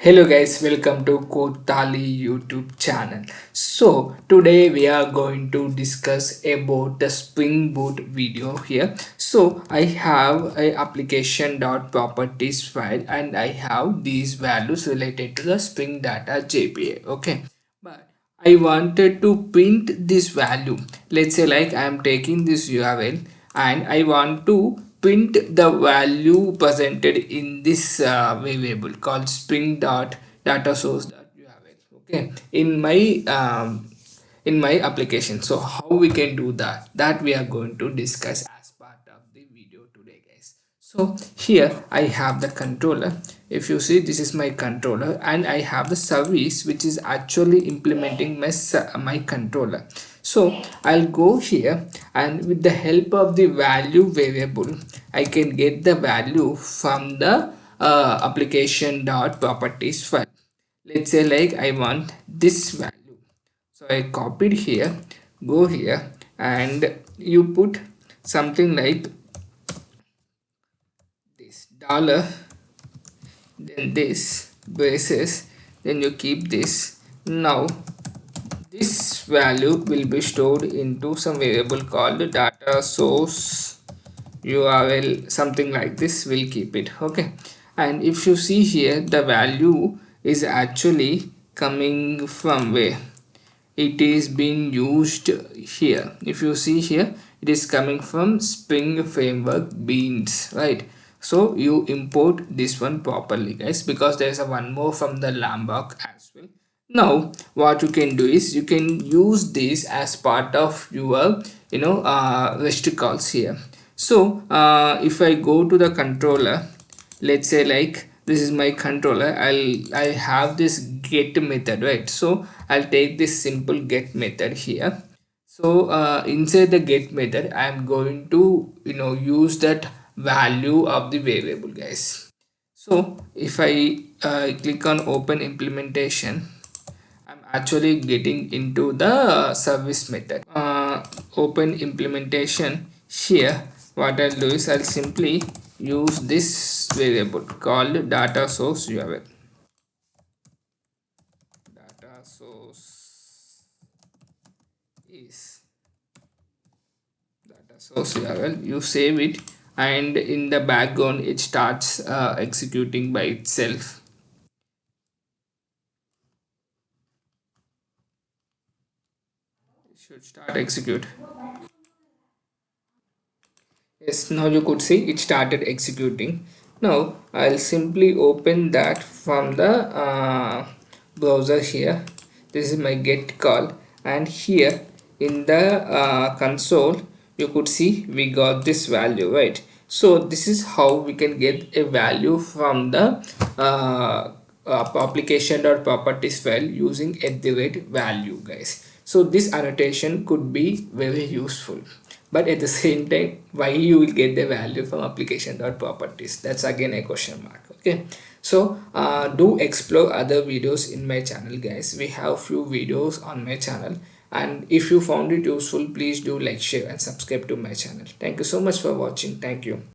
Hello guys, welcome to CodeThali YouTube channel. So today we are going to discuss about the Spring Boot video here. So I have a application.properties file and I have these values related to the Spring data JPA. Okay, but I wanted to print this value. Let's say like I am taking this URL and I want to print the value presented in this variable called spring dot data source dot url. Okay, in my application. So how we can do that we are going to discuss as part of the video today, guys. So here I have the controller. If you see, this is my controller and I have the service which is actually implementing my controller. So I'll go here and with the help of the value variable I can get the value from the application.properties file. Let's say like I want this value, so I copied here, go here and you put something like this dollar, then this braces, then you keep this. Now this value will be stored into some variable called data source url, something like this. Will keep it. Okay, and if you see here, the value is actually coming from where it is being used here. If you see here, it is coming from Spring Framework beans, right? So you import this one properly, guys, because there is a one more from the Lambok as well. Now what you can do is you can use this as part of your REST calls here. So if I go to the controller, let's say like this is my controller, I have this get method, right? So I'll take this simple get method here. So inside the get method I am going to use that value of the variable, guys. So if I click on open implementation, I'm actually getting into the service method. Open implementation. Here what I'll do is I'll simply use this variable called data source url. Data source is data source url. You save it and in the background it starts executing by itself. It should start execute. Yes, now you could see it started executing. Now I'll simply open that from the browser here. This is my get call, and here in the console you could see we got this value, right? So this is how we can get a value from the application.properties file using at the rate value, guys. So this annotation could be very useful, but at the same time why you will get the value from application.properties, that's again a question mark. Okay, so do explore other videos in my channel, guys. We have few videos on my channel, and if you found it useful, please do like, share and subscribe to my channel. Thank you so much for watching. Thank you.